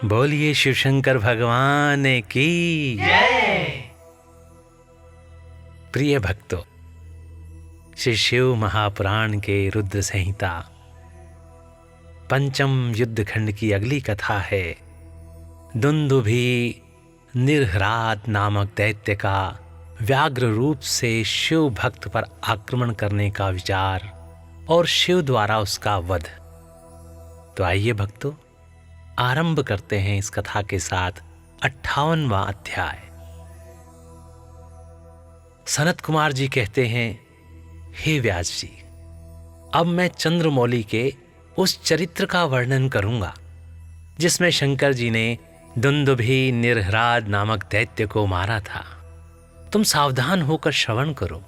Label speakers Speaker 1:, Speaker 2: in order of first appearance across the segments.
Speaker 1: बोलिए शिव शंकर भगवान की
Speaker 2: जय।
Speaker 1: प्रिय भक्तों, श्री शिव महापुराण के रुद्र संहिता पंचम युद्ध खंड की अगली कथा है दुंदुभि निर्हराद नामक दैत्य का व्याघ्र रूप से शिव भक्त पर आक्रमण करने का विचार और शिव द्वारा उसका वध। तो आइए भक्तों, आरंभ करते हैं इस कथा के साथ 58वां अध्याय। सनत कुमार जी कहते हैं, हे व्यास जी, अब मैं चंद्रमौली के उस चरित्र का वर्णन करूंगा जिसमें शंकर जी ने दुंदुभि निर्हराद नामक दैत्य को मारा था। तुम सावधान होकर श्रवण करो।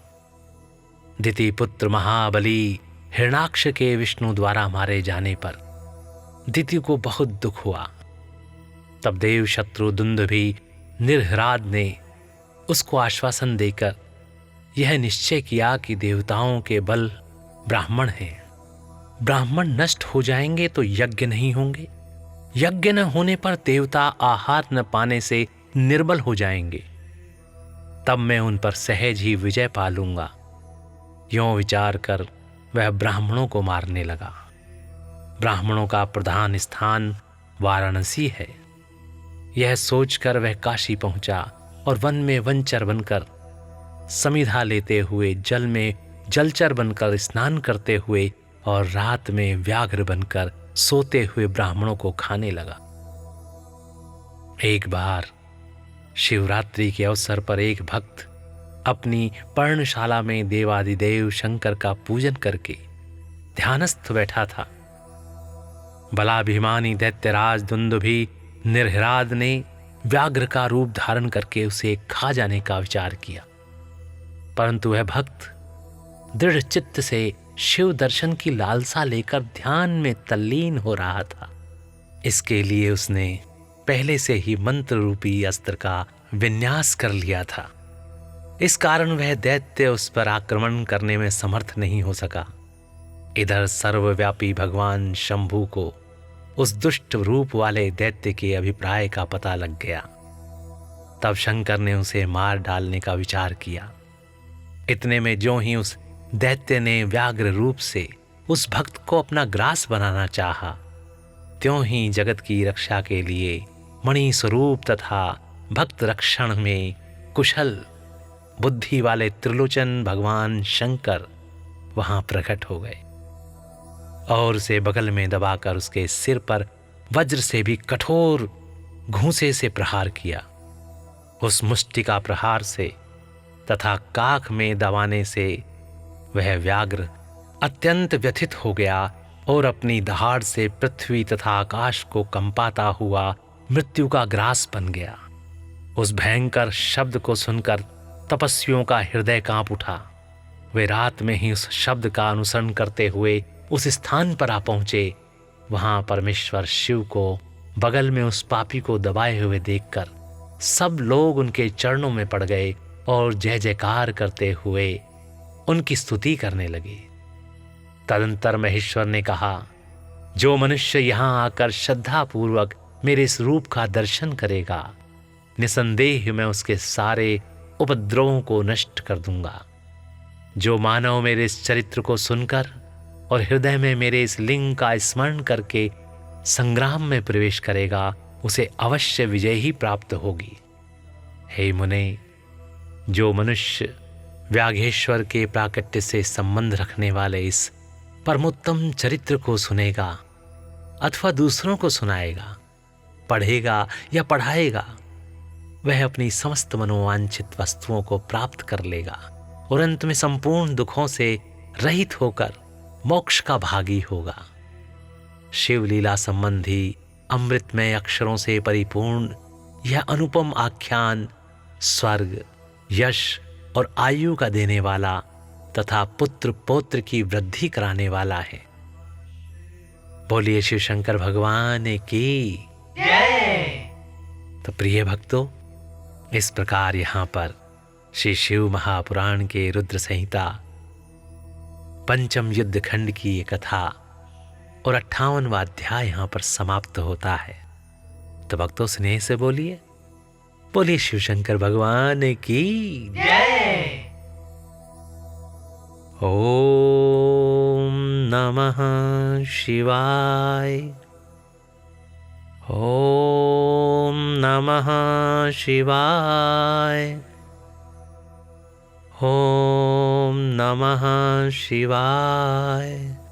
Speaker 1: दिति पुत्र महाबली हिरणाक्ष के विष्णु द्वारा मारे जाने पर दिति को बहुत दुख हुआ। तब देव शत्रु दुंदुभि निर्हराद ने उसको आश्वासन देकर यह निश्चय किया कि देवताओं के बल ब्राह्मण हैं। ब्राह्मण नष्ट हो जाएंगे तो यज्ञ नहीं होंगे, यज्ञ न होने पर देवता आहार न पाने से निर्बल हो जाएंगे। तब मैं उन पर सहज ही विजय पा लूंगा। यों विचार कर वह ब्राह्मणों को मारने लगा। ब्राह्मणों का प्रधान स्थान वाराणसी है। यह सोचकर वह काशी पहुंचा और वन में वनचर बनकर समिधा लेते हुए जल में जलचर बनकर स्नान करते हुए और रात में व्याघ्र बनकर सोते हुए ब्राह्मणों को खाने लगा। एक बार शिवरात्रि के अवसर पर एक भक्त अपनी पर्णशाला में देवादिदेव शंकर का पूजन करके ध्यानस्थ बैठा था। बलाभिमानी दैत्यराज दुंदुभि निर्हराद ने व्याघ्र का रूप धारण करके उसे खा जाने का विचार किया, परंतु वह भक्त दृढ़ चित्त से शिव दर्शन की लालसा लेकर ध्यान में तल्लीन हो रहा था। इसके लिए उसने पहले से ही मंत्र रूपी अस्त्र का विन्यास कर लिया था। इस कारण वह दैत्य उस पर आक्रमण करने में समर्थ नहीं हो सका। इधर सर्वव्यापी भगवान शंभू को उस दुष्ट रूप वाले दैत्य के अभिप्राय का पता लग गया। तब शंकर ने उसे मार डालने का विचार किया। इतने में ज्यों ही उस दैत्य ने व्याघ्र रूप से उस भक्त को अपना ग्रास बनाना चाहा, त्यों ही जगत की रक्षा के लिए मणि स्वरूप तथा भक्त रक्षण में कुशल बुद्धि वाले त्रिलोचन भगवान शंकर वहां प्रकट हो गए और उसे बगल में दबाकर उसके सिर पर वज्र से भी कठोर घूंसे से प्रहार किया। उस मुष्टिका प्रहार से तथा काख में दबाने से वह व्याघ्र अत्यंत व्यथित हो गया और अपनी दहाड़ से पृथ्वी तथा आकाश को कंपाता हुआ मृत्यु का ग्रास बन गया। उस भयंकर शब्द को सुनकर तपस्वियों का हृदय कांप उठा। वे रात में ही उस शब्द का अनुसरण करते हुए उस स्थान पर आ पहुंचे। वहां परमेश्वर शिव को बगल में उस पापी को दबाए हुए देखकर सब लोग उनके चरणों में पड़ गए और जय जयकार करते हुए उनकी स्तुति करने लगे। तदंतर महेश्वर ने कहा, जो मनुष्य यहां आकर श्रद्धापूर्वक मेरे इस रूप का दर्शन करेगा, निसंदेह मैं उसके सारे उपद्रवों को नष्ट कर दूंगा। जो मानव मेरे इस चरित्र को सुनकर और हृदय में मेरे इस लिंग का स्मरण करके संग्राम में प्रवेश करेगा, उसे अवश्य विजय ही प्राप्त होगी। हे मुने, जो मनुष्य व्याघ्रेश्वर के प्राकट्य से संबंध रखने वाले इस परमोत्तम चरित्र को सुनेगा अथवा दूसरों को सुनाएगा, पढ़ेगा या पढ़ाएगा, वह अपनी समस्त मनोवांछित वस्तुओं को प्राप्त कर लेगा और अंत में संपूर्ण दुखों से रहित होकर मोक्ष का भागी होगा। शिवलीला संबंधी अमृतमय अक्षरों से परिपूर्ण यह अनुपम आख्यान स्वर्ग, यश और आयु का देने वाला तथा पुत्र पौत्र की वृद्धि कराने वाला है। बोलिए शिव शंकर भगवान की
Speaker 2: जय।
Speaker 1: तो प्रिय भक्तों, इस प्रकार यहाँ पर श्री शिव महापुराण के रुद्र संहिता पंचम युद्ध खंड की ये कथा और 58वां अध्याय यहाँ पर समाप्त होता है। तो भक्तों स्नेह से बोलिए, बोलिए शिव शंकर भगवान की
Speaker 2: जय।
Speaker 1: ओम नमः शिवाय। ओम नमः शिवाय। ओम नमः शिवाय।